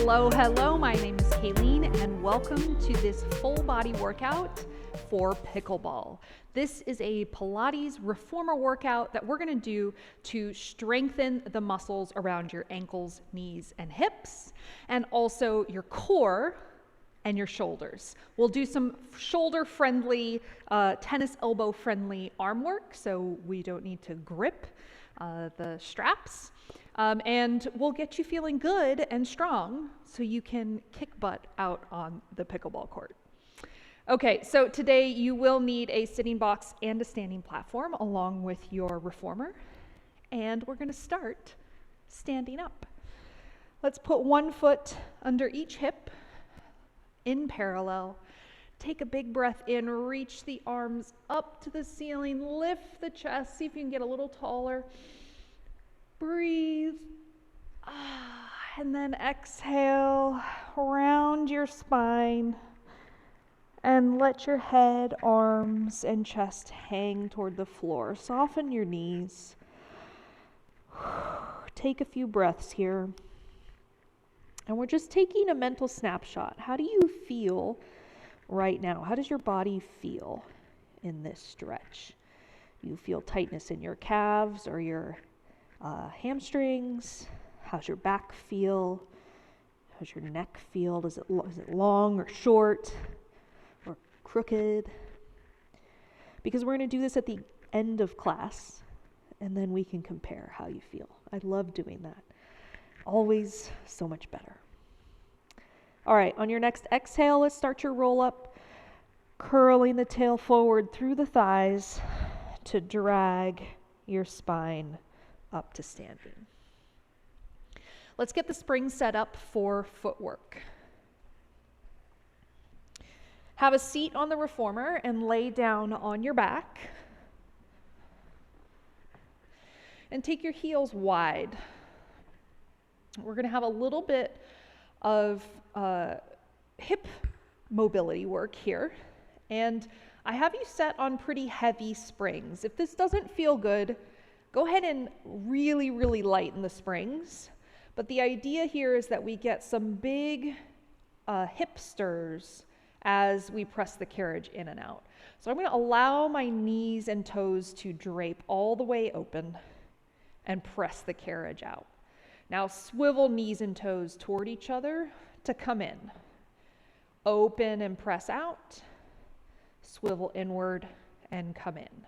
Hello, hello, my name is Kayleen and welcome to this full body workout for pickleball. This is a Pilates reformer workout that we're gonna do to strengthen the muscles around your ankles, knees, and hips, and also your core and your shoulders. We'll do some shoulder-friendly, tennis elbow-friendly arm work, so we don't need to grip the straps. And we'll get you feeling good and strong so you can kick butt out on the pickleball court. Okay, so today you will need a sitting box and a standing platform along with your reformer. And we're gonna start standing up. Let's put one foot under each hip in parallel. Take a big breath in, reach the arms up to the ceiling, lift the chest, see if you can get a little taller. Breathe, and then exhale, round your spine, and let your head, arms, and chest hang toward the floor. Soften your knees. Take a few breaths here. And we're just taking a mental snapshot. How do you feel right now? How does your body feel in this stretch? Do you feel tightness in your calves or your hamstrings? How's your back feel? How's your neck feel? Is it long or short or crooked? Because we're going to do this at the end of class, and then we can compare how you feel. I love doing that. Always so much better. All right, on your next exhale, let's start your roll up, curling the tail forward through the thighs to drag your spine up to standing. Let's get the spring set up for footwork. Have a seat on the reformer and lay down on your back. And take your heels wide. We're going to have a little bit of hip mobility work here. And I have you set on pretty heavy springs. If this doesn't feel good, go ahead and really, really lighten the springs. But the idea here is that we get some big hip stirs as we press the carriage in and out. So I'm going to allow my knees and toes to drape all the way open and press the carriage out. Now swivel knees and toes toward each other to come in. Open and press out. Swivel inward and come in.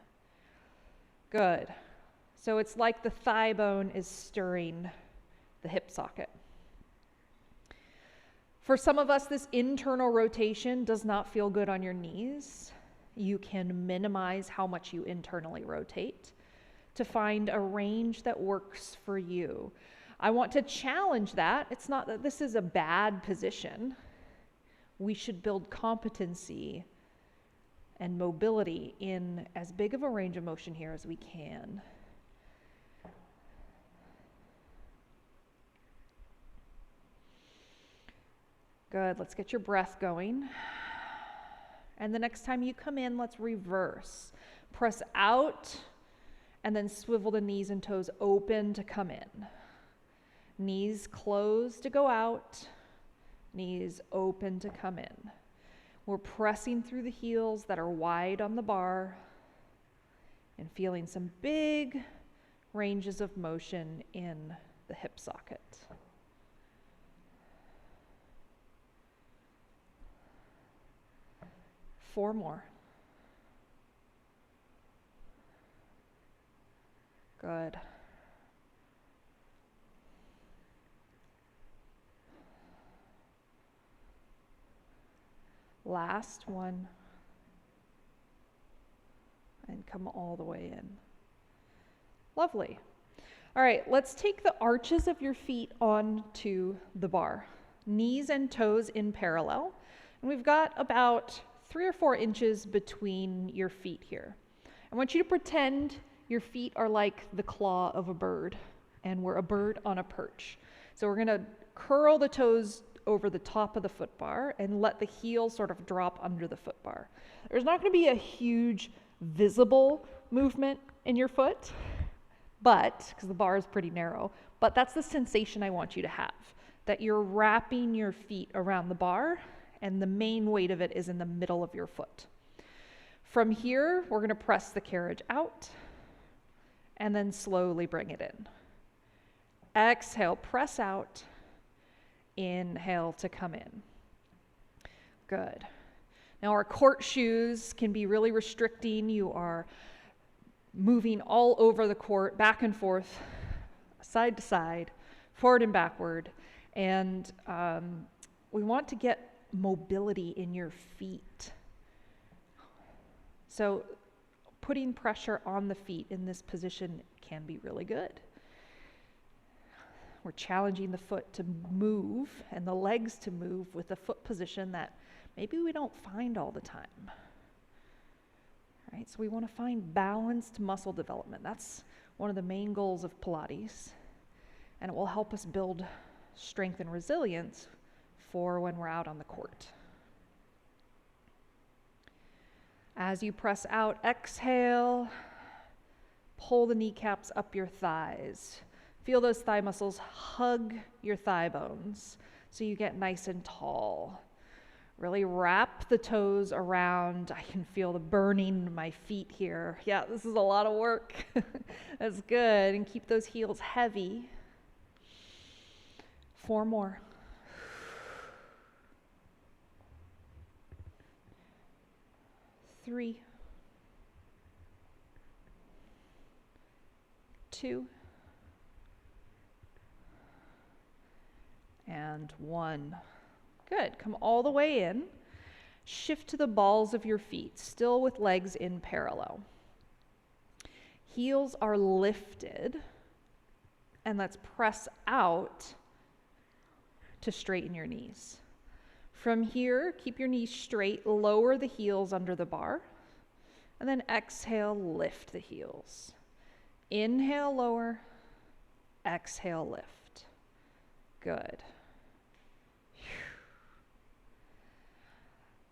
Good. So it's like the thigh bone is stirring the hip socket. For some of us, this internal rotation does not feel good on your knees. You can minimize how much you internally rotate to find a range that works for you. I want to challenge that. It's not that this is a bad position. We should build competency and mobility in as big of a range of motion here as we can. Good, let's get your breath going. And the next time you come in, let's reverse. Press out and then swivel the knees and toes open to come in. Knees closed to go out, knees open to come in. We're pressing through the heels that are wide on the bar and feeling some big ranges of motion in the hip socket. Four more. Good. Last one. And come all the way in. Lovely. All right, let's take the arches of your feet onto the bar. Knees and toes in parallel. And we've got about 3 or 4 inches between your feet here. I want you to pretend your feet are like the claw of a bird, and we're a bird on a perch. So we're going to curl the toes over the top of the foot bar and let the heel sort of drop under the foot bar. There's not going to be a huge visible movement in your foot, but because the bar is pretty narrow, but that's the sensation I want you to have. that you're wrapping your feet around the bar and the main weight of it is in the middle of your foot. From here, we're going to press the carriage out and then slowly bring it in. Exhale, press out. Inhale to come in. Good. Now our court shoes can be really restricting. You are moving all over the court, back and forth, side to side, forward and backward. And we want to get mobility in your feet. So putting pressure on the feet in this position can be really good. We're challenging the foot to move and the legs to move with a foot position that maybe we don't find all the time. Right? So we want to find balanced muscle development. That's one of the main goals of Pilates. And it will help us build strength and resilience for when we're out on the court. As you press out, exhale, pull the kneecaps up your thighs. Feel those thigh muscles hug your thigh bones so you get nice and tall. Really wrap the toes around. I can feel the burning in my feet here. Yeah, this is a lot of work. That's good. And keep those heels heavy. 4 more. 3, 2, and 1. Good. Come all the way in. Shift to the balls of your feet, still with legs in parallel. Heels are lifted, and let's press out to straighten your knees. From here, keep your knees straight, lower the heels under the bar, and then exhale, lift the heels. Inhale, lower, exhale, lift. Good.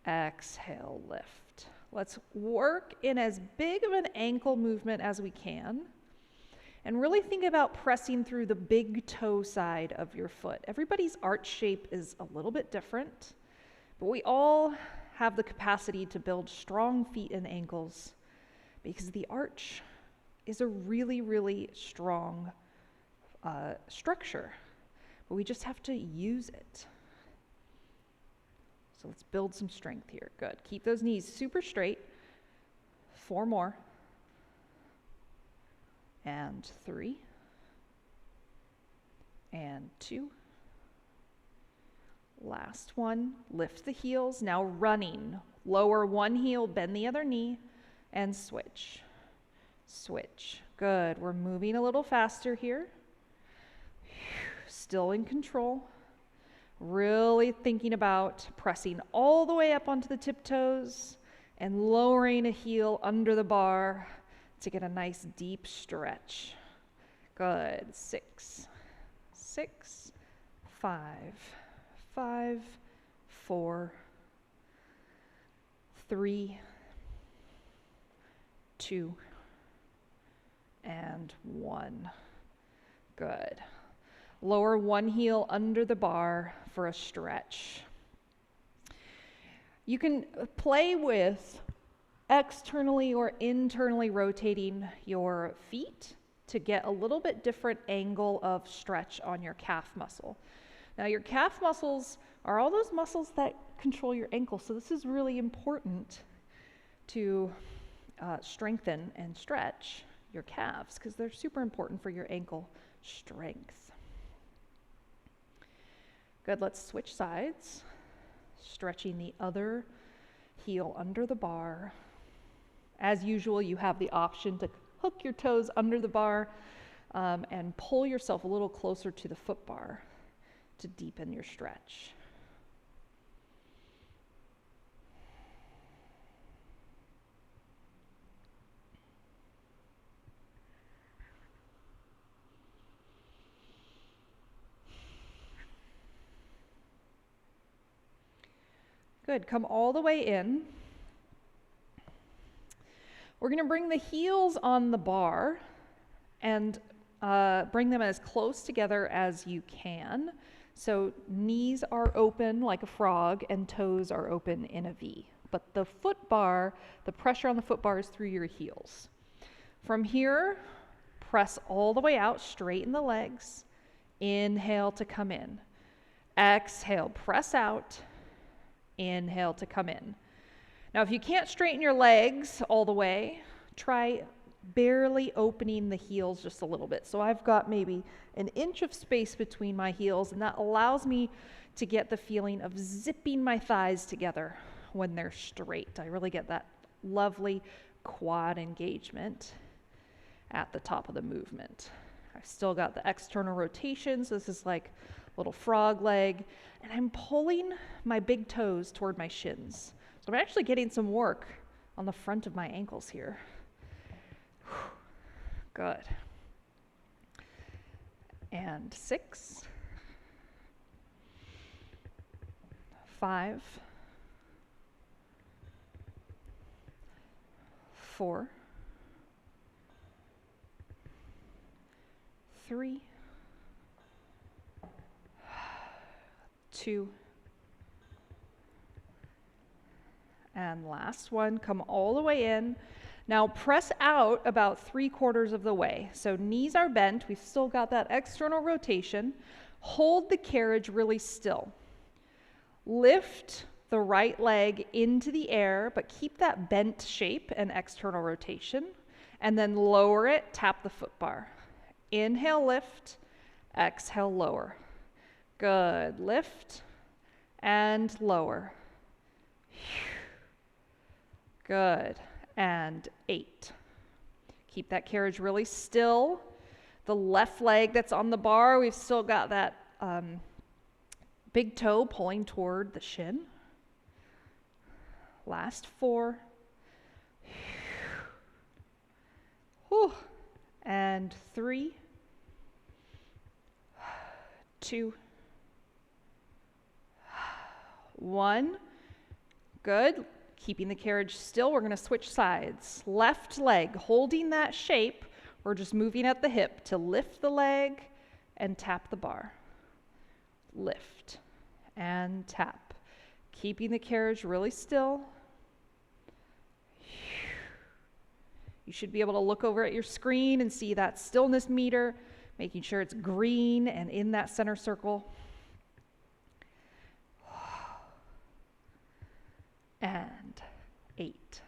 Exhale, lift. Let's work in as big of an ankle movement as we can. And really think about pressing through the big toe side of your foot. Everybody's arch shape is a little bit different, but we all have the capacity to build strong feet and ankles because the arch is a really, really strong structure, but we just have to use it. So let's build some strength here. Good. Keep those knees super straight. 4 more. And 3. And 2. Last one. Lift the heels. Now running. Lower one heel, bend the other knee, and switch. Switch. Good. We're moving a little faster here. Still in control. Really thinking about pressing all the way up onto the tiptoes and lowering a heel under the bar to get a nice deep stretch. Good. 6, 6, 5, 5, 4, 3, 2, and 1. Good. Lower one heel under the bar for a stretch. You can play with externally or internally rotating your feet to get a little bit different angle of stretch on your calf muscle. Now your calf muscles are all those muscles that control your ankle, so this is really important to strengthen and stretch your calves because they're super important for your ankle strength. Good, let's switch sides, stretching the other heel under the bar. As usual, you have the option to hook your toes under the bar and pull yourself a little closer to the foot bar to deepen your stretch. Good, come all the way in. We're going to bring the heels on the bar and bring them as close together as you can. So knees are open like a frog and toes are open in a V. But the foot bar, the pressure on the foot bar is through your heels. From here, press all the way out, straighten the legs. Inhale to come in. Exhale, press out. Inhale to come in. Now, if you can't straighten your legs all the way, try barely opening the heels just a little bit. So I've got maybe an inch of space between my heels, and that allows me to get the feeling of zipping my thighs together when they're straight. I really get that lovely quad engagement at the top of the movement. I've still got the external rotation, so this is like a little frog leg, and I'm pulling my big toes toward my shins. So I'm actually getting some work on the front of my ankles here. Good. And 6, 5, 4, 3, 2, and last one. Come all the way in. Now press out about 3/4 of the way. So knees are bent. We've still got that external rotation. Hold the carriage really still. Lift the right leg into the air, but keep that bent shape and external rotation. And then lower it, tap the foot bar. Inhale, lift. Exhale, lower. Good. Lift and lower. Good. And 8. Keep that carriage really still. The left leg that's on the bar, we've still got that big toe pulling toward the shin. Last 4. Whew. And 3, 2, 1. Good. Keeping the carriage still, we're going to switch sides. Left leg, holding that shape. We're just moving at the hip to lift the leg and tap the bar. Lift and tap. Keeping the carriage really still. You should be able to look over at your screen and see that stillness meter, making sure it's green and in that center circle. And 8,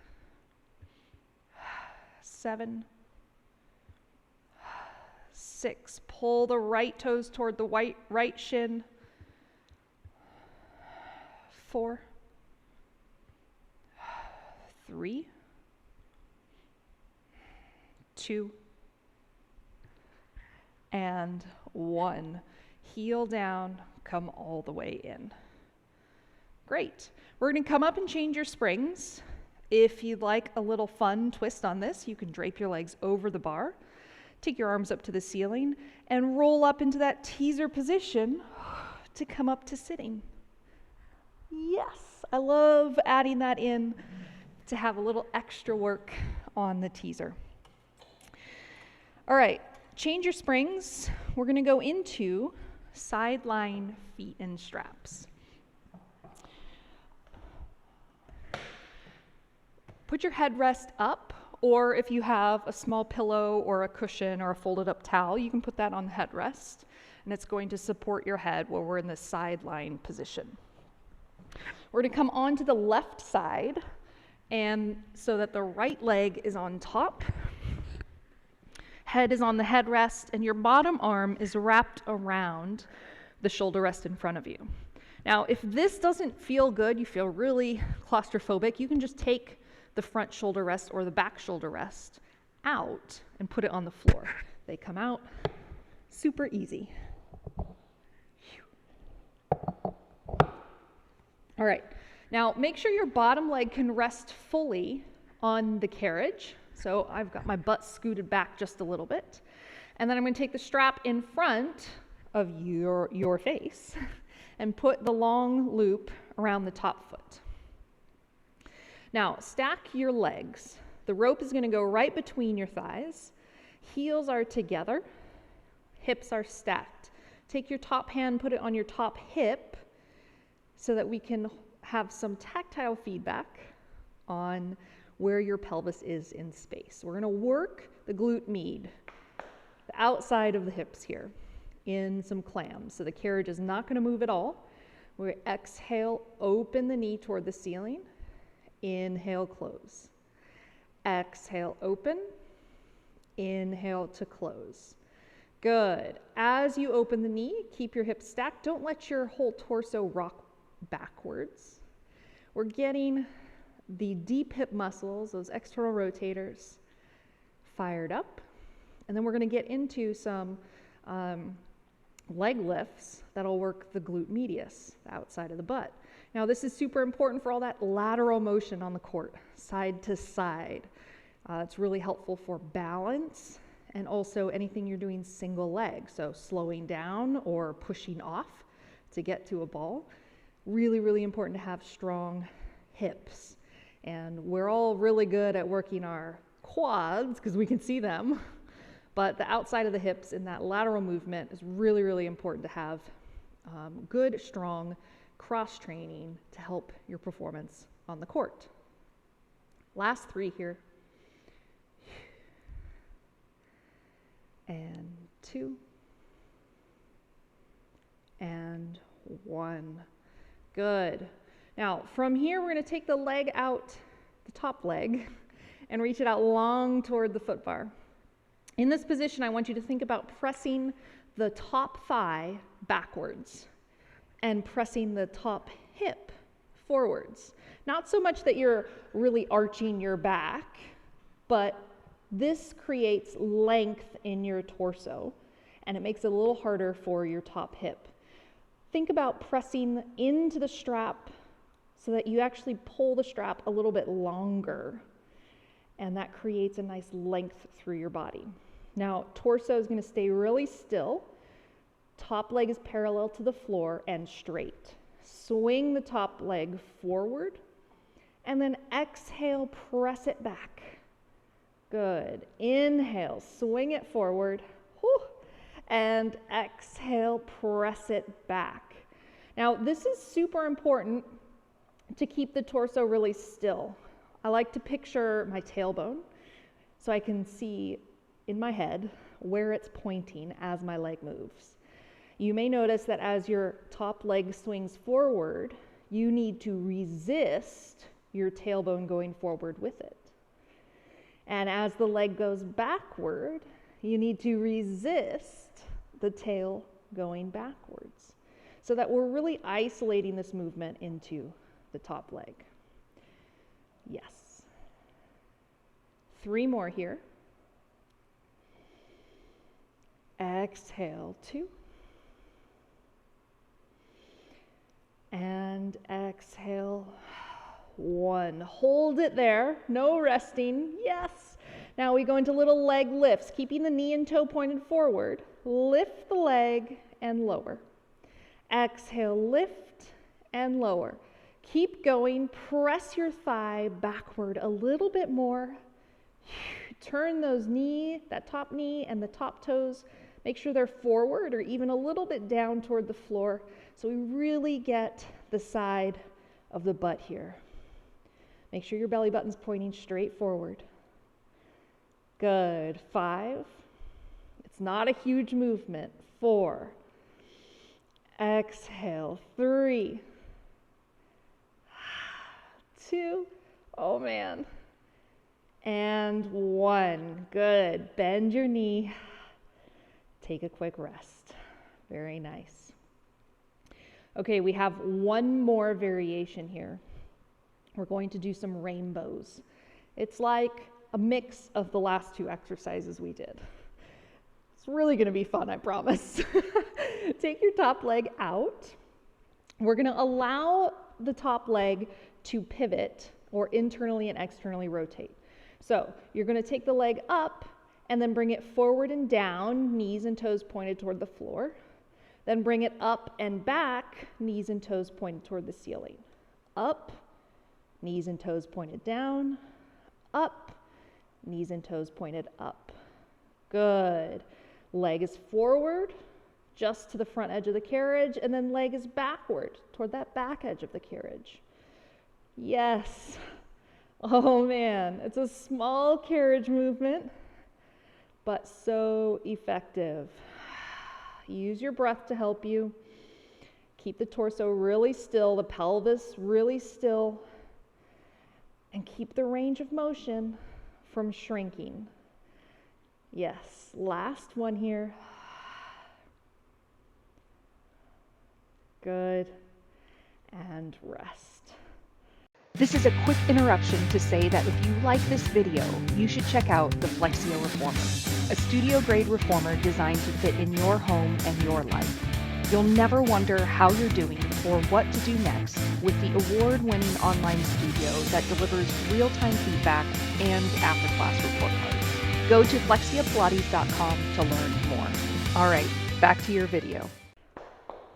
7, 6. Pull the right toes toward the right shin. 4, 3, 2, and 1. Heel down, come all the way in. Great. We're going to come up and change your springs. If you'd like a little fun twist on this, you can drape your legs over the bar, take your arms up to the ceiling, and roll up into that teaser position to come up to sitting. Yes, I love adding that in to have a little extra work on the teaser. All right, change your springs. We're going to go into sideline feet and straps. Put your headrest up, or if you have a small pillow or a cushion or a folded up towel, you can put that on the headrest, and it's going to support your head while we're in the sideline position. We're going to come onto the left side, and so that the right leg is on top, head is on the headrest, and your bottom arm is wrapped around the shoulder rest in front of you. Now, if this doesn't feel good, you feel really claustrophobic, you can just take the front shoulder rest or the back shoulder rest out and put it on the floor. They come out super easy. All right, now make sure your bottom leg can rest fully on the carriage. So I've got my butt scooted back just a little bit. And then I'm going to take the strap in front of your face and put the long loop around the top foot. Now, stack your legs. The rope is going to go right between your thighs. Heels are together. Hips are stacked. Take your top hand, put it on your top hip so that we can have some tactile feedback on where your pelvis is in space. We're gonna work the glute med, the outside of the hips here, in some clams. So the carriage is not gonna move at all. We're gonna exhale, open the knee toward the ceiling. Inhale, close. Exhale, open. Inhale to close. Good. As you open the knee, keep your hips stacked. Don't let your whole torso rock backwards. We're getting the deep hip muscles, those external rotators, fired up. And then we're going to get into some leg lifts that'll work the glute medius, the outside of the butt. Now this is super important for all that lateral motion on the court, side to side. It's really helpful for balance and also anything you're doing single leg, so slowing down or pushing off to get to a ball. Really, really important to have strong hips. And we're all really good at working our quads because we can see them, but the outside of the hips in that lateral movement is really, really important to have good, strong cross training to help your performance on the court. Last three here. And 2. And 1. Good. Now from here we're going to take the leg out, the top leg, and reach it out long toward the foot bar. In this position I want you to think about pressing the top thigh backwards and pressing the top hip forwards. Not so much that you're really arching your back, but this creates length in your torso and it makes it a little harder for your top hip. Think about pressing into the strap so that you actually pull the strap a little bit longer, and that creates a nice length through your body. Now, torso is going to stay really still. Top leg is parallel to the floor and straight. Swing the top leg forward and then exhale, press it back. Good. Inhale, swing it forward. Whew. And exhale, press it back. Now, this is super important to keep the torso really still. I like to picture my tailbone so I can see in my head where it's pointing as my leg moves. You may notice that as your top leg swings forward, you need to resist your tailbone going forward with it. And as the leg goes backward, you need to resist the tail going backwards so that we're really isolating this movement into the top leg. Yes. 3 more here. Exhale, 2. And exhale, 1. Hold it there, no resting. Yes. Now we go into little leg lifts, keeping the knee and toe pointed forward. Lift the leg and lower. Exhale, lift and lower. Keep going, press your thigh backward a little bit more. Turn those that top knee and the top toes, make sure they're forward or even a little bit down toward the floor so we really get the side of the butt here. Make sure your belly button's pointing straight forward. Good. 5. It's not a huge movement. 4. Exhale. 3. 2. Oh man. And 1. Good. Bend your knee. Take a quick rest. Very nice. Okay, we have one more variation here. We're going to do some rainbows. It's like a mix of the last 2 exercises we did. It's really going to be fun, I promise. Take your top leg out. We're going to allow the top leg to pivot or internally and externally rotate. So you're going to take the leg up and then bring it forward and down, knees and toes pointed toward the floor. Then bring it up and back, knees and toes pointed toward the ceiling. Up, knees and toes pointed down. Up, knees and toes pointed up. Good. Leg is forward, just to the front edge of the carriage, and then leg is backward toward that back edge of the carriage. Yes. Oh man, it's a small carriage movement, but so effective. Use your breath to help you. Keep the torso really still, the pelvis really still, and keep the range of motion from shrinking. Yes, last one here. Good. And rest. This is a quick interruption to say that if you like this video, you should check out the Flexia Reformer, a studio-grade reformer designed to fit in your home and your life. You'll never wonder how you're doing or what to do next with the award-winning online studio that delivers real-time feedback and after-class report cards. Go to flexiapilates.com to learn more. All right, back to your video.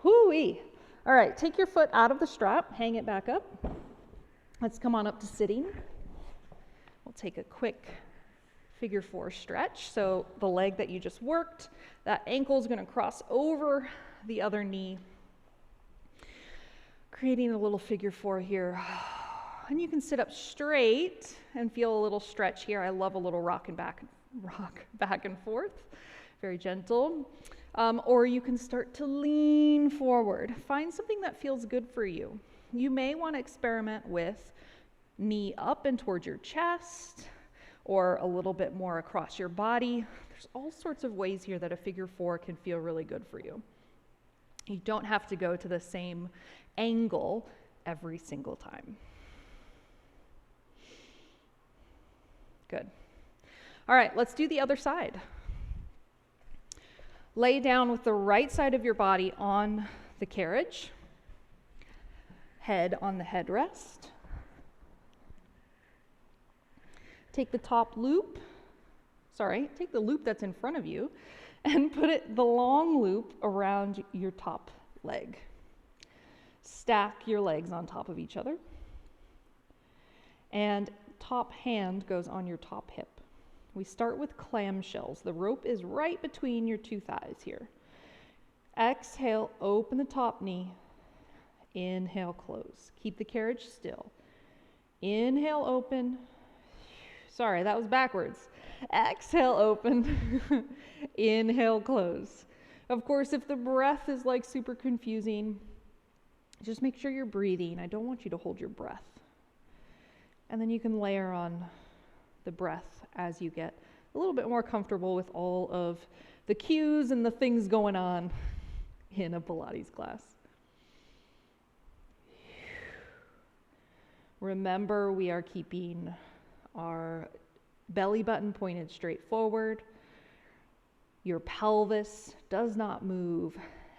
Whoo-wee. All right, take your foot out of the strap, hang it back up. Let's come on up to sitting. We'll take a quick figure 4 stretch. So the leg that you just worked, that ankle is going to cross over the other knee, creating a little figure 4 here. And you can sit up straight and feel a little stretch here. I love a little rock back and forth, very gentle. Or you can start to lean forward. Find something that feels good for you. You may want to experiment with knee up and towards your chest, or a little bit more across your body. There's all sorts of ways here that a figure 4 can feel really good for you. You don't have to go to the same angle every single time. Good. All right, let's do the other side. Lay down with the right side of your body on the carriage, head on the headrest. Take the loop that's in front of you and put the long loop around your top leg. Stack your legs on top of each other. And top hand goes on your top hip. We start with clamshells. The rope is right between your two thighs here. Exhale, open the top knee. Inhale, close. Keep the carriage still. Inhale, open. Sorry, that was backwards. Exhale, open. Inhale, close. Of course, if the breath is like super confusing, just make sure you're breathing. I don't want you to hold your breath. And then you can layer on the breath as you get a little bit more comfortable with all of the cues and the things going on in a Pilates class. Remember, we are keeping our belly button pointed straight forward. Your pelvis does not move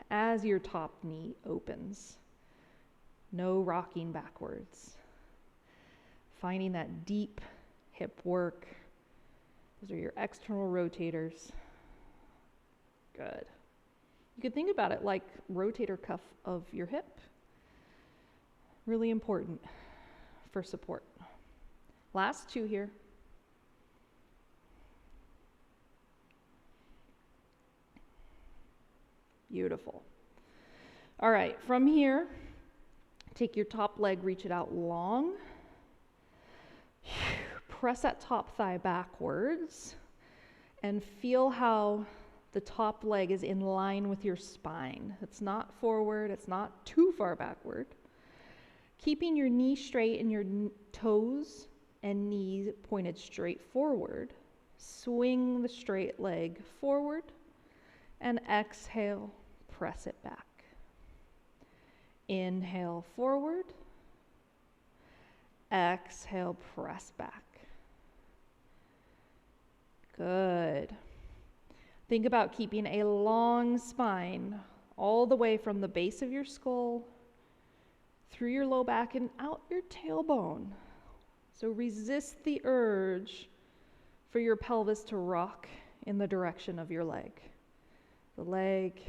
as your top knee opens. No rocking backwards. Finding that deep hip work. Those are your external rotators. Good. You could think about it like rotator cuff of your hip. Really important for support. Last two here. Beautiful. All right, from here, take your top leg, reach it out long. Press that top thigh backwards and feel how the top leg is in line with your spine. It's not forward, it's not too far backward. Keeping your knee straight and your toes and knees pointed straight forward. Swing the straight leg forward and exhale, press it back. Inhale forward. Exhale, press back. Good. Think about keeping a long spine all the way from the base of your skull through your low back and out your tailbone. So resist the urge for your pelvis to rock in the direction of your leg. The leg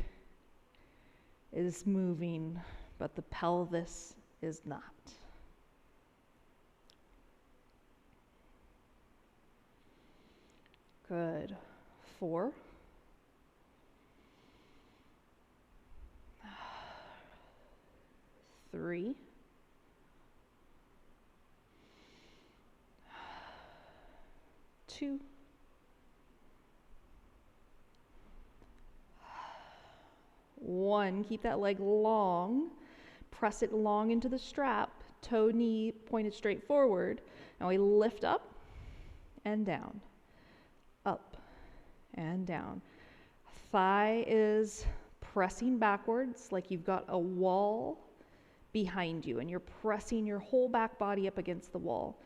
is moving, but the pelvis is not. Good. 4. 3, 2, 1. Keep that leg long. Press it long into the strap. Toe, knee pointed straight forward. Now we lift up and down. Up and down. Thigh is pressing backwards like you've got a wall behind you and you're pressing your whole back body up against the wall.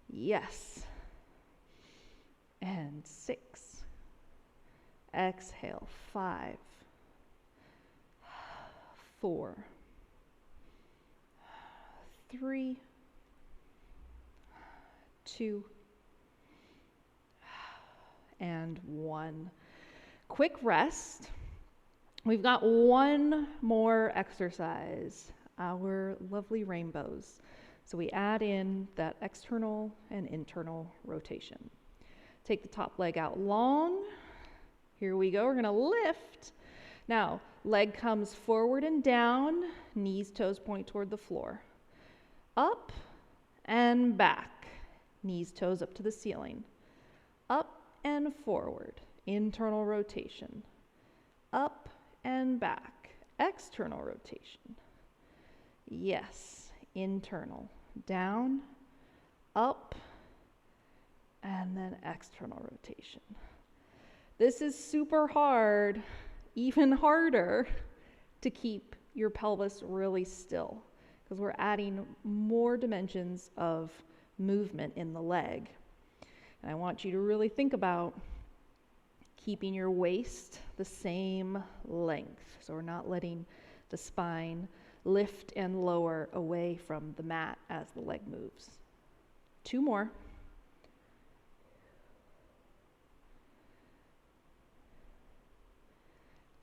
Yes. And 6. Exhale. 5, 4, 3, 2, and 1. Quick rest. We've got one more exercise, our lovely rainbows. So we add in that external and internal rotation. Take the top leg out long. Here we go. We're going to lift. Now, leg comes forward and down, knees, toes point toward the floor. Up and back, knees, toes up to the ceiling. Up and forward, internal rotation. Up and back, external rotation. Yes, internal. Down, up, and then external rotation. This is super hard, even harder to keep your pelvis really still because we're adding more dimensions of movement in the leg. And I want you to really think about keeping your waist the same length. So we're not letting the spine lift and lower away from the mat as the leg moves. 2 more.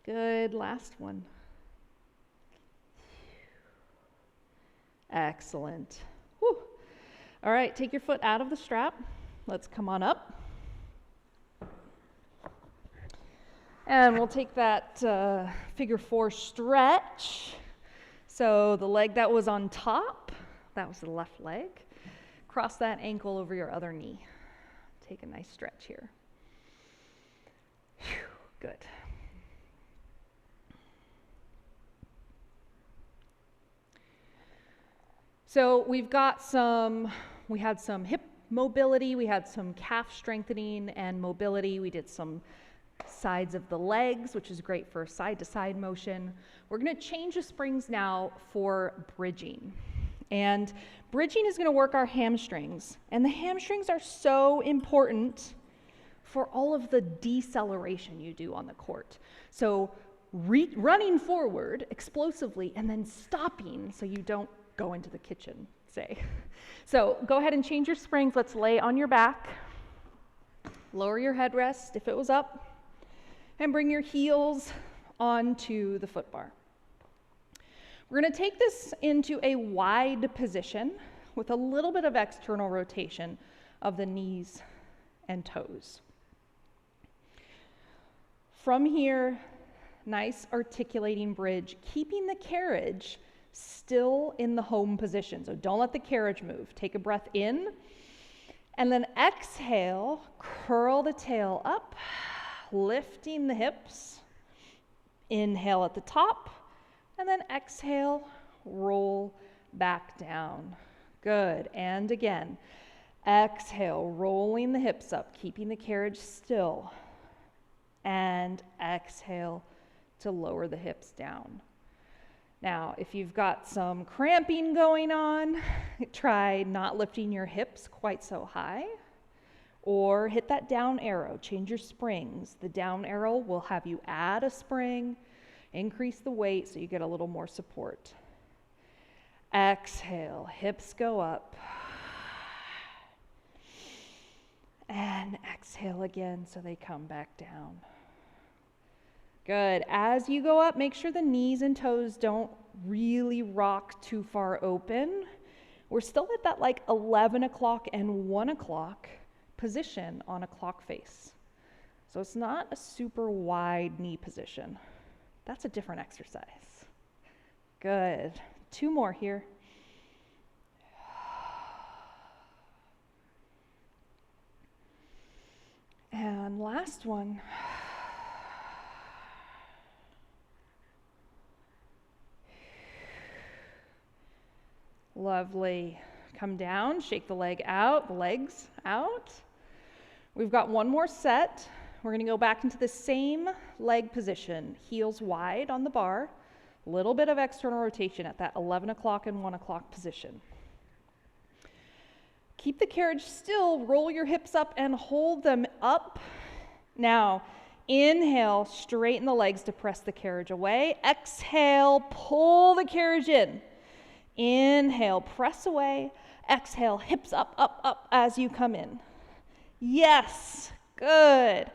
Good, last one. Excellent. Whew. All right, take your foot out of the strap. Let's come on up. And we'll take that figure 4 stretch. So the leg that was on top, that was the left leg. Cross that ankle over your other knee. Take a nice stretch here. Whew, good. So we had some hip mobility, we had some calf strengthening and mobility, we did some sides of the legs, which is great for side-to-side motion. We're going to change the springs now for bridging. And bridging is going to work our hamstrings. And the hamstrings are so important for all of the deceleration you do on the court. So running forward explosively and then stopping so you don't go into the kitchen, say. So go ahead and change your springs. Let's lay on your back. Lower your headrest if it was up. And bring your heels onto the foot bar. We're going to take this into a wide position with a little bit of external rotation of the knees and toes. From here, nice articulating bridge, keeping the carriage still in the home position. So don't let the carriage move. Take a breath in, and then exhale, curl the tail up, lifting the hips. Inhale at the top, and then exhale, roll back down. Good, and again, exhale, rolling the hips up, keeping the carriage still, and exhale to lower the hips down. Now, if you've got some cramping going on, try not lifting your hips quite so high, or hit that down arrow, change your springs. The down arrow will have you add a spring, increase the weight so you get a little more support. Exhale, hips go up. And exhale again so they come back down. Good. As you go up, make sure the knees and toes don't really rock too far open. We're still at that like 11 o'clock and 1 o'clock position on a clock face. So it's not a super wide knee position. That's a different exercise. Good. 2 more here. And last one. Lovely. Come down, shake the legs out. We've got one more set. We're going to go back into the same leg position, heels wide on the bar, a little bit of external rotation at that 11 o'clock and 1 o'clock position. Keep the carriage still, roll your hips up and hold them up. Now, inhale, straighten the legs to press the carriage away. Exhale, pull the carriage in. Inhale, press away. Exhale, hips up, up, up as you come in. Yes, good.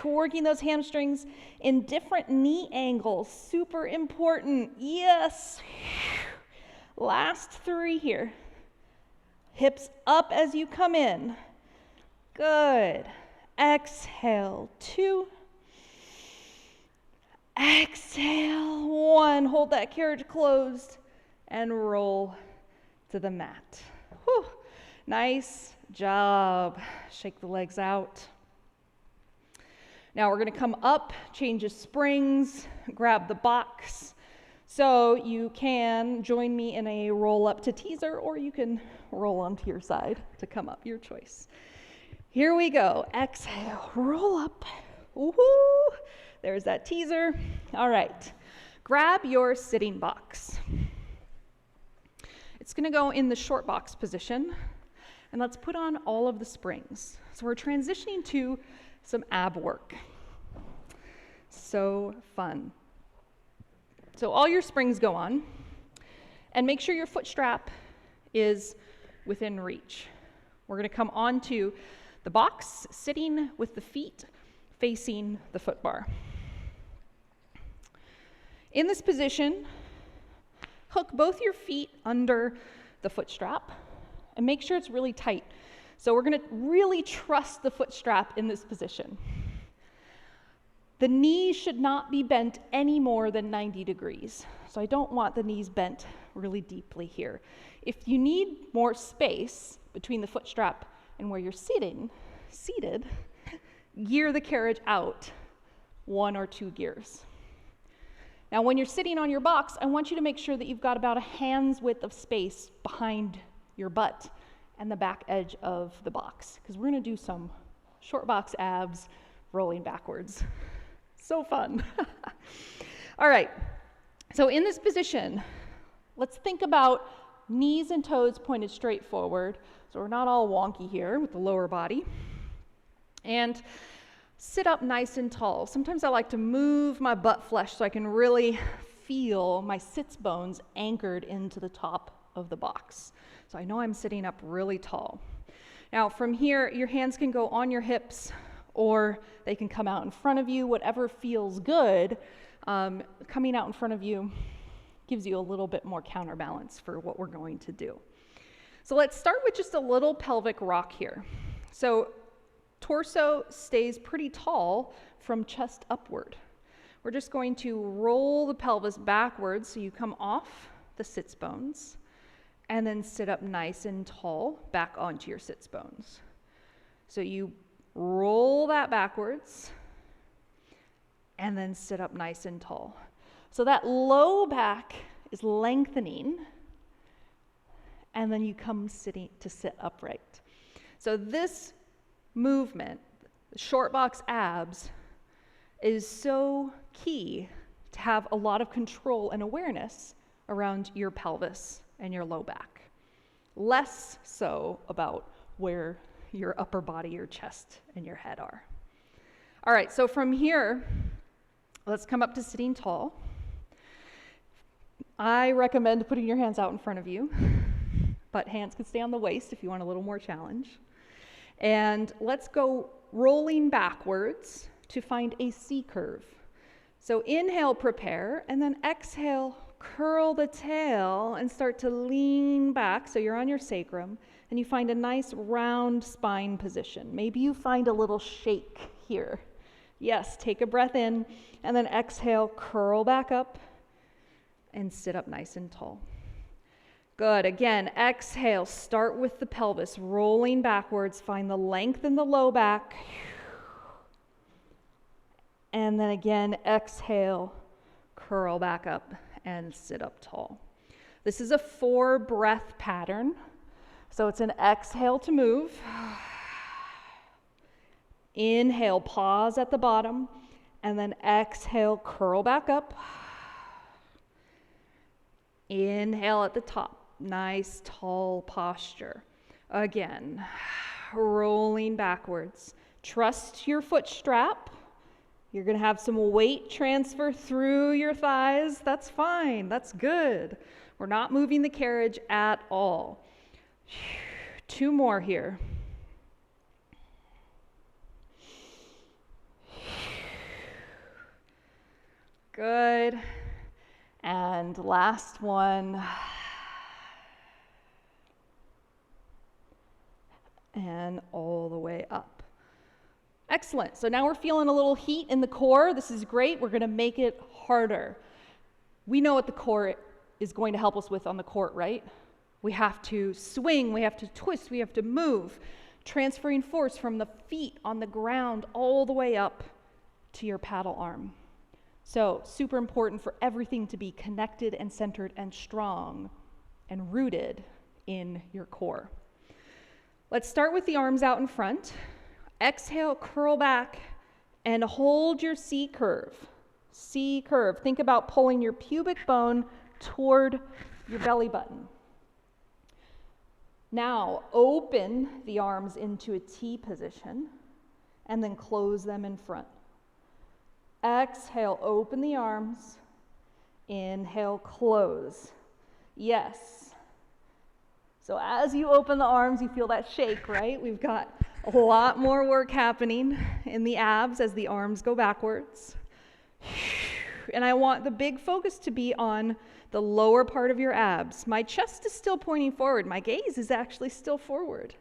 Working those hamstrings in different knee angles, super important. Yes. Last 3 here. Hips up as you come in. Good. Exhale, 2. Exhale, 1. Hold that carriage closed and roll to the mat. Whew. Nice job. Shake the legs out. Now we're going to come up, change of springs, grab the box. So you can join me in a roll up to teaser, or you can roll onto your side to come up, your choice. Here we go. Exhale, roll up. Woohoo! There's that teaser. All right. Grab your sitting box. It's going to go in the short box position, and let's put on all of the springs. So we're transitioning to some ab work. So fun. So all your springs go on, and make sure your foot strap is within reach. We're going to come onto the box, sitting with the feet facing the foot bar. In this position, hook both your feet under the foot strap and make sure it's really tight. So we're going to really trust the foot strap in this position. The knees should not be bent any more than 90 degrees. So I don't want the knees bent really deeply here. If you need more space between the foot strap and where you're seated, gear the carriage out 1 or 2 gears. Now when you're sitting on your box, I want you to make sure that you've got about a hand's width of space behind your butt and the back edge of the box, because we're going to do some short box abs rolling backwards. So fun. All right, so in this position, let's think about knees and toes pointed straight forward, so we're not all wonky here with the lower body. And sit up nice and tall. Sometimes I like to move my butt flesh so I can really feel my sits bones anchored into the top of the box. So I know I'm sitting up really tall. Now from here, your hands can go on your hips or they can come out in front of you, whatever feels good. Coming out in front of you gives you a little bit more counterbalance for what we're going to do. So let's start with just a little pelvic rock here. So torso stays pretty tall from chest upward. We're just going to roll the pelvis backwards so you come off the sits bones and then sit up nice and tall back onto your sits bones. So you roll that backwards and then sit up nice and tall. So that low back is lengthening and then you come to sit upright. So this movement, the short box abs, is so key to have a lot of control and awareness around your pelvis and your low back. Less so about where your upper body, your chest, and your head are. All right, so from here, let's come up to sitting tall. I recommend putting your hands out in front of you, but hands can stay on the waist if you want a little more challenge. And let's go rolling backwards to find a C curve. So inhale, prepare, and then exhale, curl the tail and start to lean back so you're on your sacrum and you find a nice round spine position. Maybe you find a little shake here. Yes, take a breath in and then exhale, curl back up and sit up nice and tall. Good. Again, exhale. Start with the pelvis, rolling backwards. Find the length in the low back. And then again, exhale, curl back up and sit up tall. This is a 4-breath pattern. So it's an exhale to move. Inhale, pause at the bottom, and then exhale, curl back up. Inhale at the top. Nice, tall posture. Again, rolling backwards. Trust your foot strap. You're going to have some weight transfer through your thighs. That's fine. That's good. We're not moving the carriage at all. 2 more here. Good. And last one. And all the way up. Excellent. So now we're feeling a little heat in the core. This is great. We're going to make it harder. We know what the core is going to help us with on the court, right? We have to swing, we have to twist, we have to move, transferring force from the feet on the ground all the way up to your paddle arm. So super important for everything to be connected and centered and strong and rooted in your core. Let's start with the arms out in front. Exhale, curl back, and hold your C curve. C curve. Think about pulling your pubic bone toward your belly button. Now, open the arms into a T position, and then close them in front. Exhale, open the arms. Inhale, close. Yes. So as you open the arms, you feel that shake, right? We've got a lot more work happening in the abs as the arms go backwards. And I want the big focus to be on the lower part of your abs. My chest is still pointing forward. My gaze is actually still forward.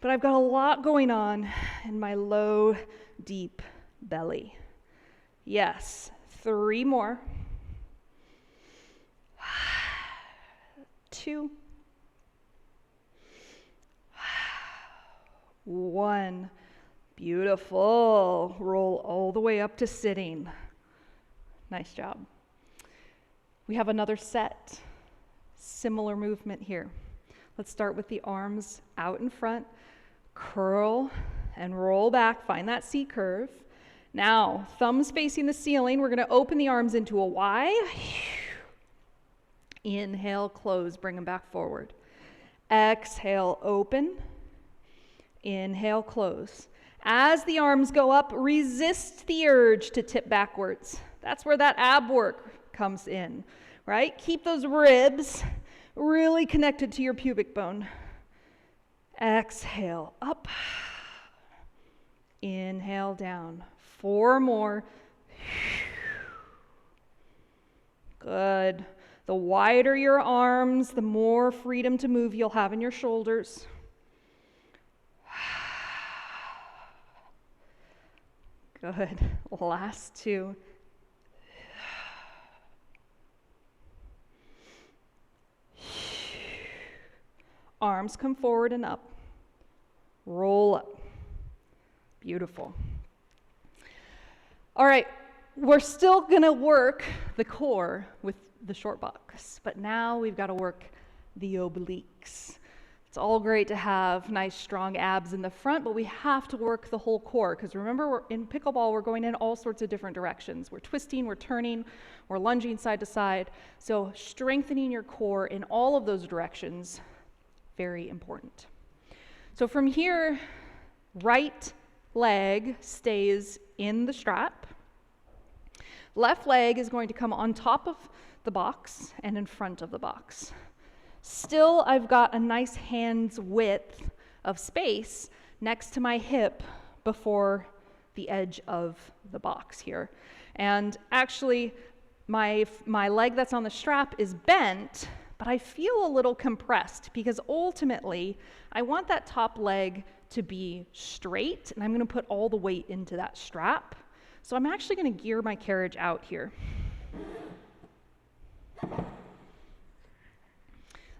But I've got a lot going on in my low, deep belly. Yes, 3 more. 2. 1. Beautiful. Roll all the way up to sitting. Nice job. We have another set. Similar movement here. Let's start with the arms out in front. Curl and roll back. Find that C curve. Now, thumbs facing the ceiling. We're going to open the arms into a Y. Inhale, close. Bring them back forward. Exhale, open. Inhale, close. As the arms go up, resist the urge to tip backwards. That's where that ab work comes in, right? Keep those ribs really connected to your pubic bone. Exhale, up. Inhale, down. 4 more. Good. The wider your arms, the more freedom to move you'll have in your shoulders. Good. Last 2. Arms come forward and up. Roll up. Beautiful. All right, we're still going to work the core with the short box, but now we've got to work the obliques. It's all great to have nice strong abs in the front, but we have to work the whole core, because remember, in pickleball, we're going in all sorts of different directions. We're twisting, we're turning, we're lunging side to side. So strengthening your core in all of those directions, very important. So from here, right leg stays in the strap. Left leg is going to come on top of the box and in front of the box. Still, I've got a nice hand's width of space next to my hip before the edge of the box here. And actually, my leg that's on the strap is bent, but I feel a little compressed because ultimately, I want that top leg to be straight, and I'm going to put all the weight into that strap. So I'm actually going to gear my carriage out here.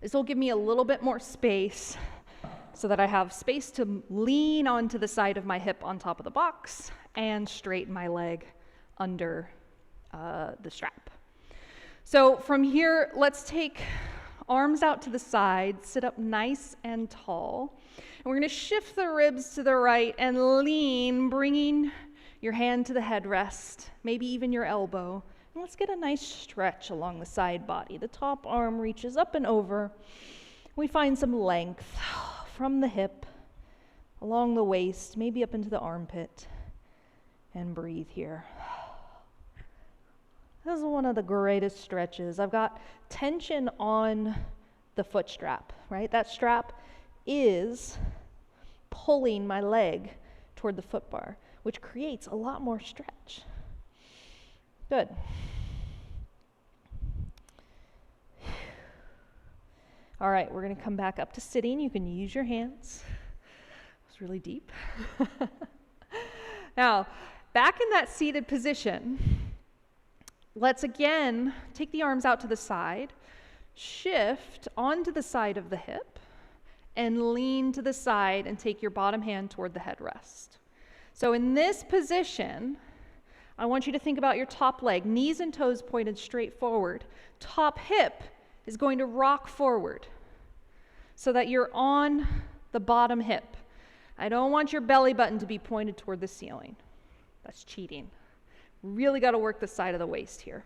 This will give me a little bit more space so that I have space to lean onto the side of my hip on top of the box and straighten my leg under the strap. So from here, let's take arms out to the side, sit up nice and tall. And we're going to shift the ribs to the right and lean, bringing your hand to the headrest, maybe even your elbow. And let's get a nice stretch along the side body. The top arm reaches up and over. We find some length from the hip, along the waist, maybe up into the armpit, and breathe here. This is one of the greatest stretches. I've got tension on the foot strap, right? That strap is pulling my leg toward the foot bar, which creates a lot more stretch. Good. All right, we're going to come back up to sitting. You can use your hands. It was really deep. Now, back in that seated position, let's again take the arms out to the side, shift onto the side of the hip, and lean to the side and take your bottom hand toward the headrest. So in this position, I want you to think about your top leg, knees and toes pointed straight forward. Top hip is going to rock forward so that you're on the bottom hip. I don't want your belly button to be pointed toward the ceiling. That's cheating. Really got to work the side of the waist here.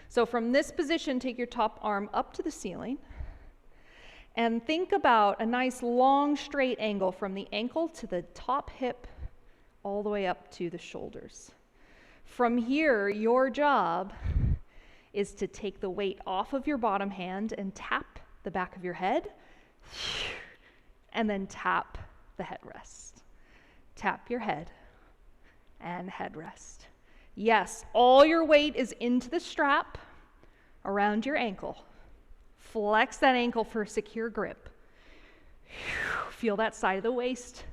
So from this position, take your top arm up to the ceiling and think about a nice long straight angle from the ankle to the top hip all the way up to the shoulders. From here, your job is to take the weight off of your bottom hand and tap the back of your head and then tap the headrest. Tap your head and headrest. Yes, all your weight is into the strap around your ankle. Flex that ankle for a secure grip. Feel that side of the waist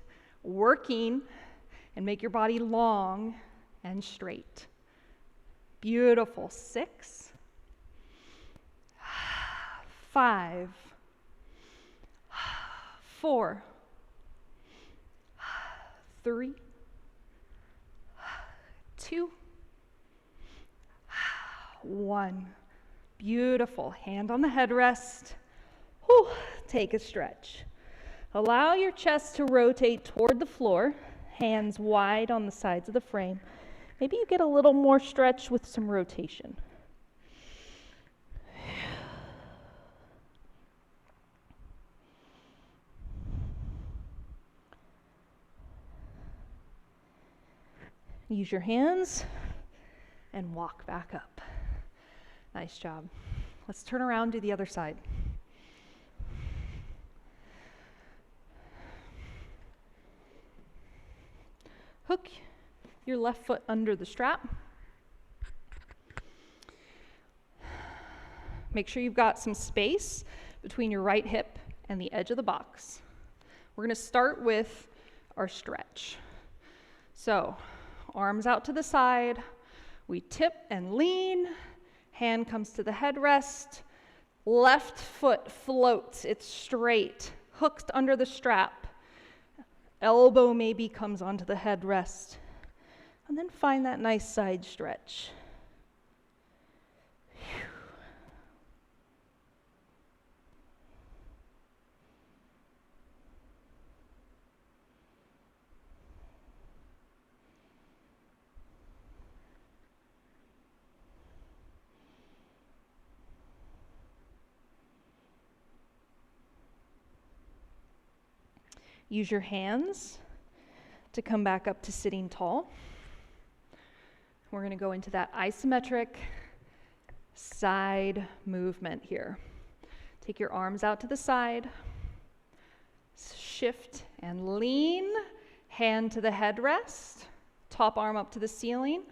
working and make your body long and straight. Beautiful. 6, 5, 4, 3, 2, 1. Beautiful. Hand on the headrest. Whew. Take a stretch. Allow your chest to rotate toward the floor, hands wide on the sides of the frame. Maybe you get a little more stretch with some rotation. Use your hands and walk back up. Nice job. Let's turn around, do the other side. Hook your left foot under the strap. Make sure you've got some space between your right hip and the edge of the box. We're going to start with our stretch. So, arms out to the side. We tip and lean. Hand comes to the headrest. Left foot floats. It's straight, hooked under the strap. Elbow maybe comes onto the headrest. And then find that nice side stretch. Use your hands to come back up to sitting tall. We're going to go into that isometric side movement here. Take your arms out to the side, shift and lean, hand to the headrest, top arm up to the ceiling,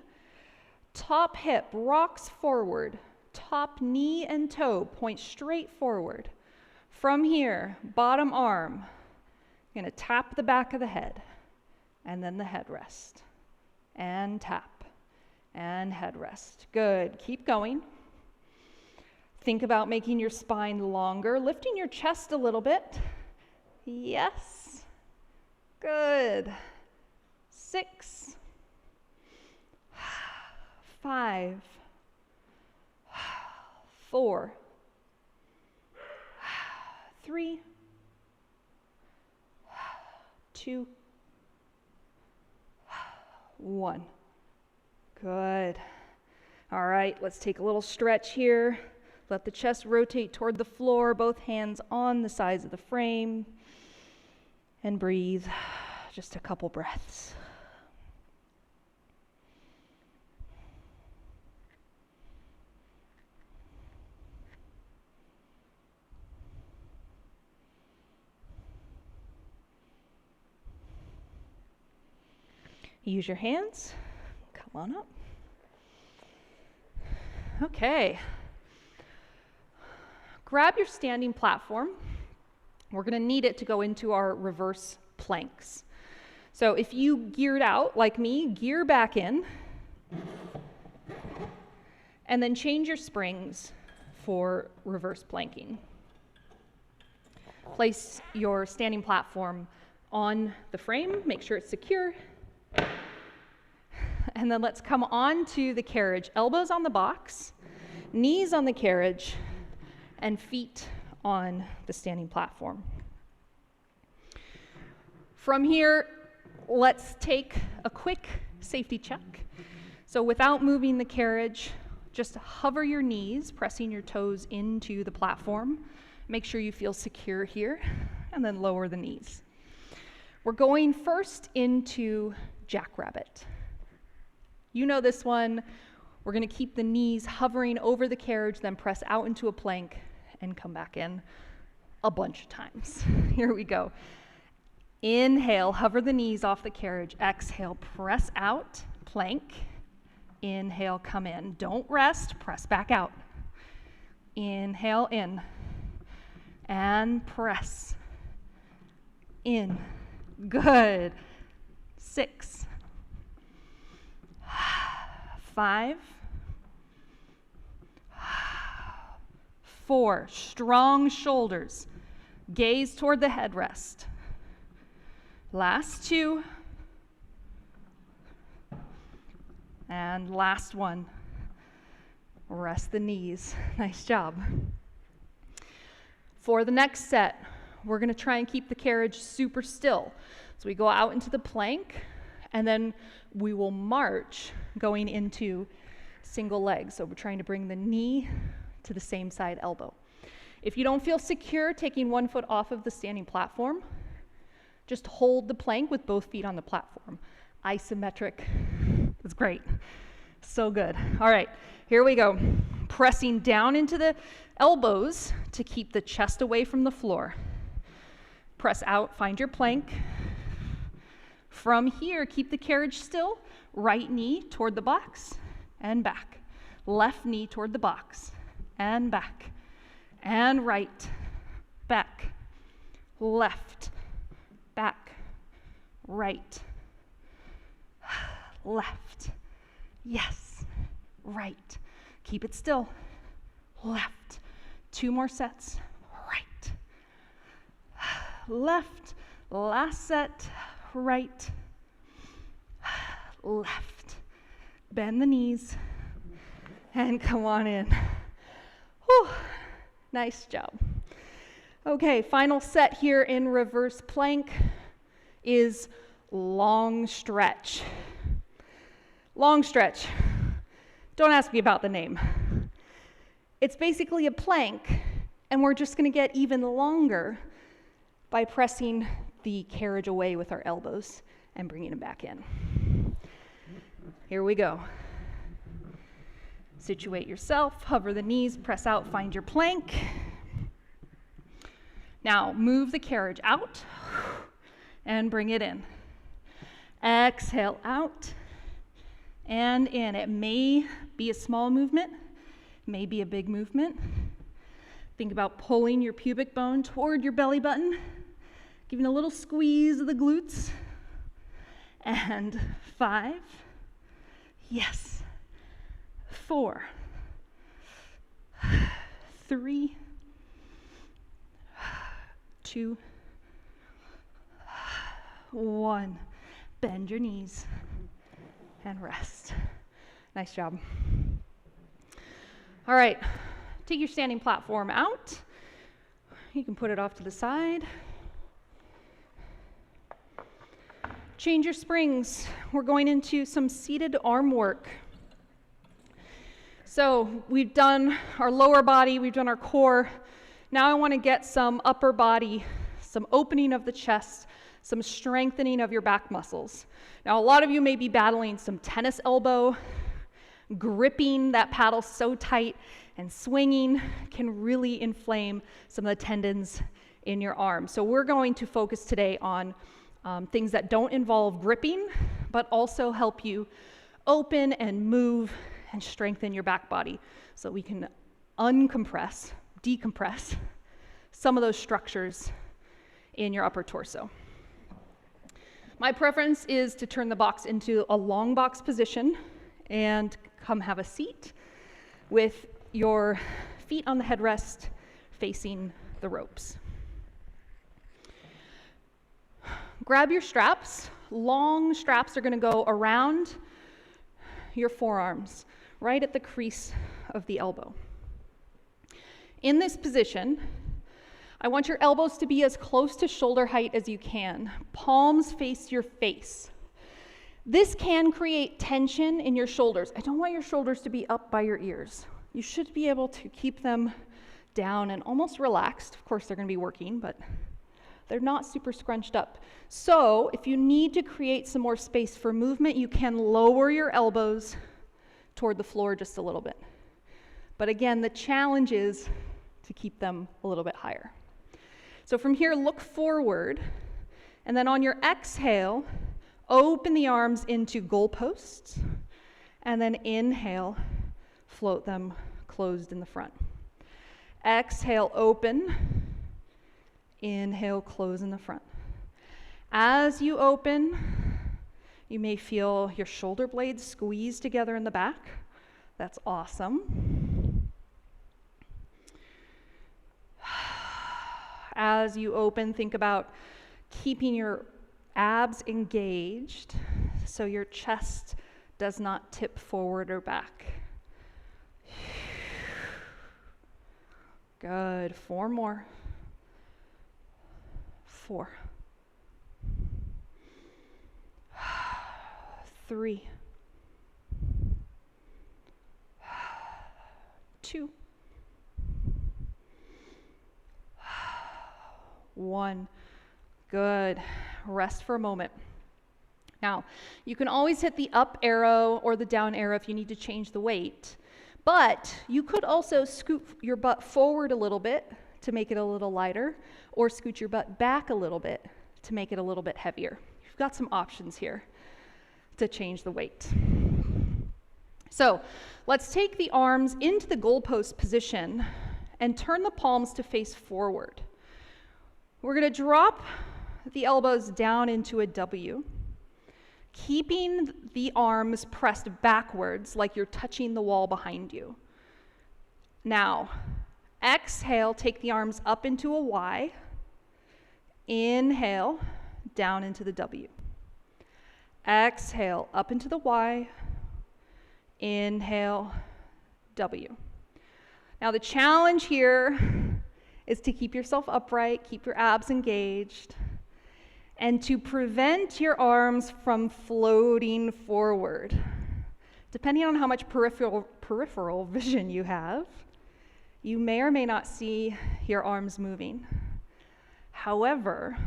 top hip rocks forward, top knee and toe point straight forward. From here, bottom arm, you're going to tap the back of the head, and then the headrest, and tap, and headrest. Good. Keep going. Think about making your spine longer, lifting your chest a little bit. Yes. Good. 6, 5, 4, 3, 2, 1. Good. All right, let's take a little stretch here. Let the chest rotate toward the floor, both hands on the sides of the frame. And breathe. Just a couple breaths. Use your hands. Come on up. Okay. Grab your standing platform. We're going to need it to go into our reverse planks. So if you geared out like me, gear back in. And then change your springs for reverse planking. Place your standing platform on the frame. Make sure it's secure. And then let's come on to the carriage. Elbows on the box, knees on the carriage, and feet on the standing platform. From here, let's take a quick safety check. So without moving the carriage, just hover your knees, pressing your toes into the platform. Make sure you feel secure here, and then lower the knees. We're going first into jackrabbit. You know this one. We're going to keep the knees hovering over the carriage, then press out into a plank and come back in a bunch of times. Here we go. Inhale, hover the knees off the carriage. Exhale, press out, plank. Inhale, come in. Don't rest, press back out. Inhale, in. And press. In. Good. 6, 5, 4. Strong shoulders. Gaze toward the headrest. Last 2. And last 1. Rest the knees. Nice job. For the next set, we're going to try and keep the carriage super still. So we go out into the plank, and then we will march going into single leg. So we're trying to bring the knee to the same side elbow. If you don't feel secure taking one foot off of the standing platform, just hold the plank with both feet on the platform. Isometric. It's great. So good. All right, here we go. Pressing down into the elbows to keep the chest away from the floor. Press out, find your plank. From here, keep the carriage still. Right knee toward the box and back. Left knee toward the box and back. And right, back, left, back, right, left, yes, right. Keep it still. Left. 2 more sets. Right. Left. Last set. Right. Left. Bend the knees. And come on in. Whew. Nice job. Okay, final set here in reverse plank is long stretch. Long stretch. Don't ask me about the name. It's basically a plank, and we're just going to get even longer by pressing the carriage away with our elbows and bringing it back in. Here we go. Situate yourself, hover the knees, press out, find your plank. Now move the carriage out and bring it in. Exhale out and in. It may be a small movement, may be a big movement. Think about pulling your pubic bone toward your belly button, giving a little squeeze of the glutes. And 5, yes, 4, 3, 2, 1. Bend your knees and rest. Nice job. All right, take your standing platform out. You can put it off to the side. Change your springs. We're going into some seated arm work. So we've done our lower body, we've done our core. Now I want to get some upper body, some opening of the chest, some strengthening of your back muscles. Now a lot of you may be battling some tennis elbow. Gripping that paddle so tight and swinging can really inflame some of the tendons in your arm. So we're going to focus today on things that don't involve gripping, but also help you open and move and strengthen your back body so we can uncompress, decompress some of those structures in your upper torso. My preference is to turn the box into a long box position and come have a seat with your feet on the headrest facing the ropes. Grab your straps. Long straps are going to go around your forearms, right at the crease of the elbow. In this position, I want your elbows to be as close to shoulder height as you can. Palms face your face. This can create tension in your shoulders. I don't want your shoulders to be up by your ears. You should be able to keep them down and almost relaxed. Of course, they're going to be working, but they're not super scrunched up. So if you need to create some more space for movement, you can lower your elbows toward the floor just a little bit. But again, the challenge is to keep them a little bit higher. So from here, look forward, and then on your exhale, open the arms into goalposts, and then inhale, float them closed in the front. Exhale, open. Inhale, close in the front. As you open, you may feel your shoulder blades squeeze together in the back. That's awesome. As you open, think about keeping your abs engaged so your chest does not tip forward or back. Good. 4 more. 4. 3. 2. 1. Good. Rest for a moment. Now, you can always hit the up arrow or the down arrow if you need to change the weight, but you could also scoot your butt forward a little bit to make it a little lighter, or scoot your butt back a little bit to make it a little bit heavier. You've got some options here to change the weight. So let's take the arms into the goalpost position and turn the palms to face forward. We're going to drop the elbows down into a W, keeping the arms pressed backwards like you're touching the wall behind you. Now, exhale, take the arms up into a Y. Inhale, down into the W. Exhale, up into the Y. Inhale, W. Now the challenge here is to keep yourself upright, keep your abs engaged, and to prevent your arms from floating forward. Depending on how much peripheral vision you have, you may or may not see your arms moving. However,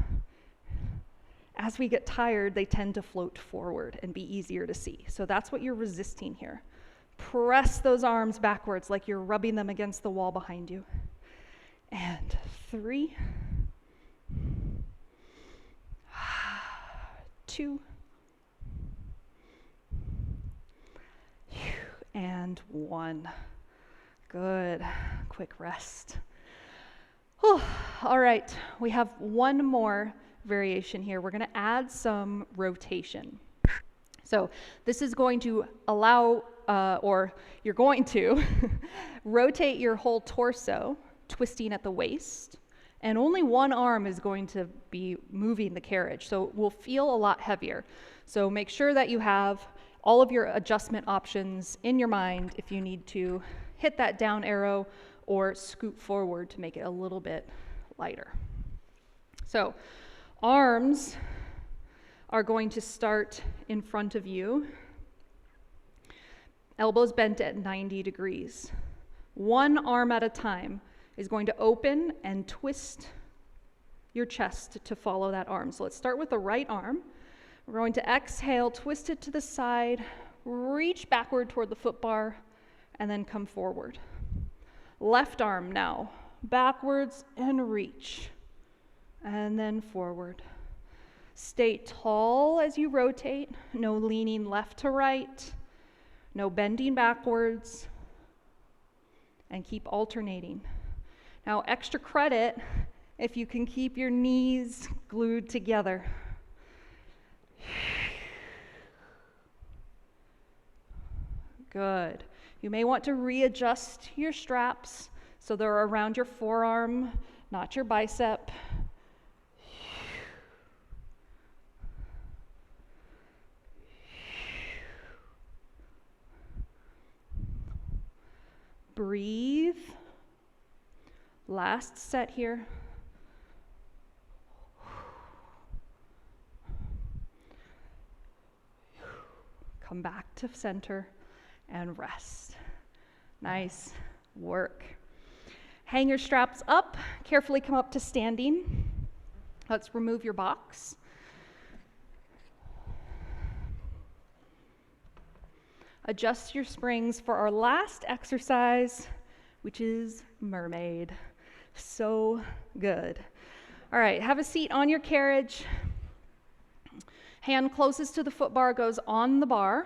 as we get tired, they tend to float forward and be easier to see. So that's what you're resisting here. Press those arms backwards like you're rubbing them against the wall behind you. And 3, 2, and 1. Good. Quick rest. Whew. All right, we have one more variation here. We're going to add some rotation. So this is going to allow, or you're going to rotate your whole torso, twisting at the waist, and only one arm is going to be moving the carriage. So it will feel a lot heavier. So make sure that you have all of your adjustment options in your mind if you need to hit that down arrow or scoot forward to make it a little bit lighter. So arms are going to start in front of you, elbows bent at 90 degrees. One arm at a time is going to open and twist your chest to follow that arm. So let's start with the right arm. We're going to exhale, twist it to the side, reach backward toward the foot bar, and then come forward. Left arm now, backwards and reach, and then forward. Stay tall as you rotate, no leaning left to right, no bending backwards, and keep alternating. Now, extra credit if you can keep your knees glued together. Good. You may want to readjust your straps so they're around your forearm, not your bicep. Breathe. Last set here. Come back to center and rest. Nice work. Hang your straps up. Carefully come up to standing. Let's remove your box. Adjust your springs for our last exercise, which is Mermaid. So good. All right, have a seat on your carriage. Hand closest to the foot bar goes on the bar.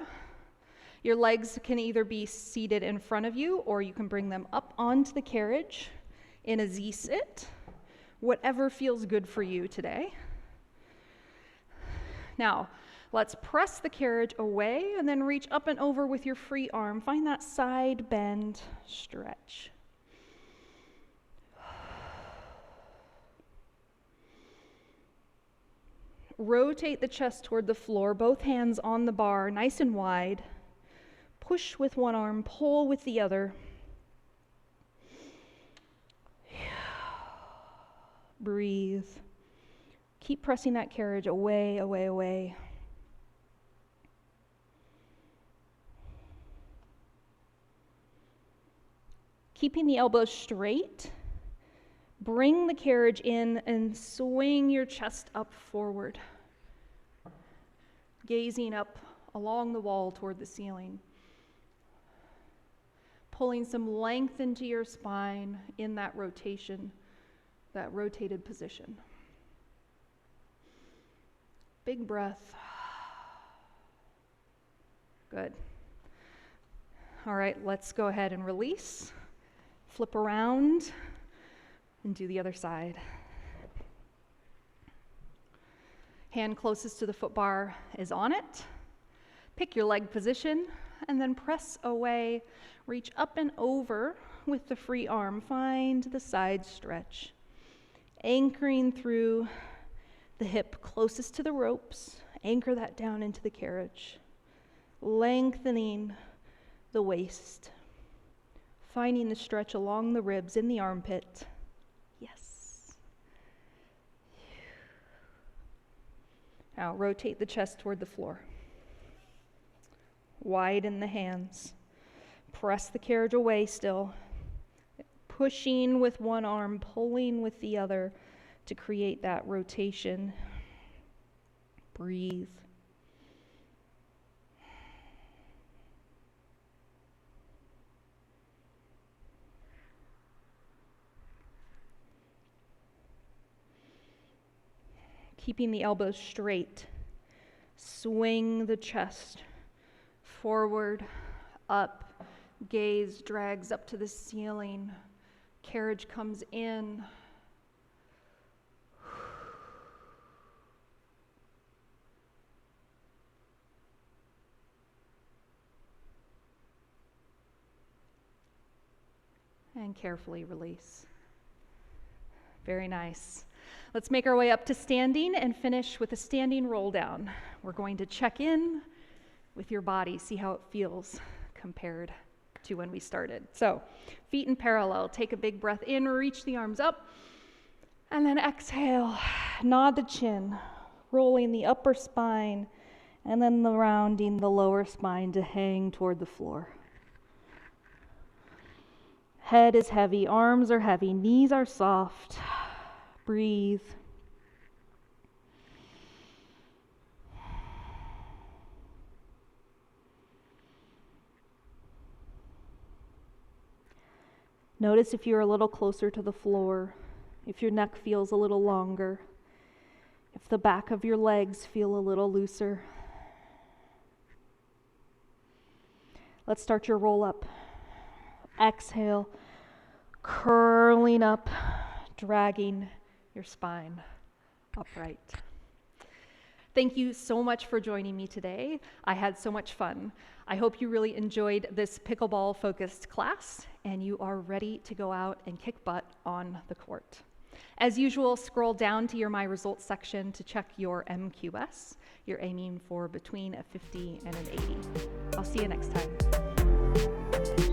Your legs can either be seated in front of you or you can bring them up onto the carriage in a Z-sit, whatever feels good for you today. Now, let's press the carriage away and then reach up and over with your free arm. Find that side bend stretch. Rotate the chest toward the floor, both hands on the bar, nice and wide. Push with one arm, pull with the other. Breathe. Keep pressing that carriage away, away, away. Keeping the elbows straight, bring the carriage in and swing your chest up forward, gazing up along the wall toward the ceiling, pulling some length into your spine in that rotation, that rotated position. Big breath. Good. All right, let's go ahead and release. Flip around and do the other side. Hand closest to the foot bar is on it. Pick your leg position and then press away. Reach up and over with the free arm. Find the side stretch. Anchoring through the hip closest to the ropes. Anchor that down into the carriage. Lengthening the waist. Finding the stretch along the ribs in the armpit. Yes. Now rotate the chest toward the floor. Widen the hands. Press the carriage away still. Pushing with one arm, pulling with the other to create that rotation. Breathe. Keeping the elbows straight. Swing the chest forward, up. Gaze drags up to the ceiling. Carriage comes in. and carefully release. Very nice. Let's make our way up to standing and finish with a standing roll down. We're going to check in with your body, see how it feels compared to when we started. So, feet in parallel, take a big breath in, reach the arms up, and then exhale, nod the chin, rolling the upper spine, and then rounding the lower spine to hang toward the floor. Head is heavy, arms are heavy, knees are soft. Breathe. Notice if you're a little closer to the floor, if your neck feels a little longer, if the back of your legs feel a little looser. Let's start your roll up. Exhale, curling up, dragging your spine upright. Thank you so much for joining me today. I had so much fun. I hope you really enjoyed this pickleball focused class and you are ready to go out and kick butt on the court. As usual, scroll down to your My Results section to check your MQS. You're aiming for between a 50 and an 80. I'll see you next time.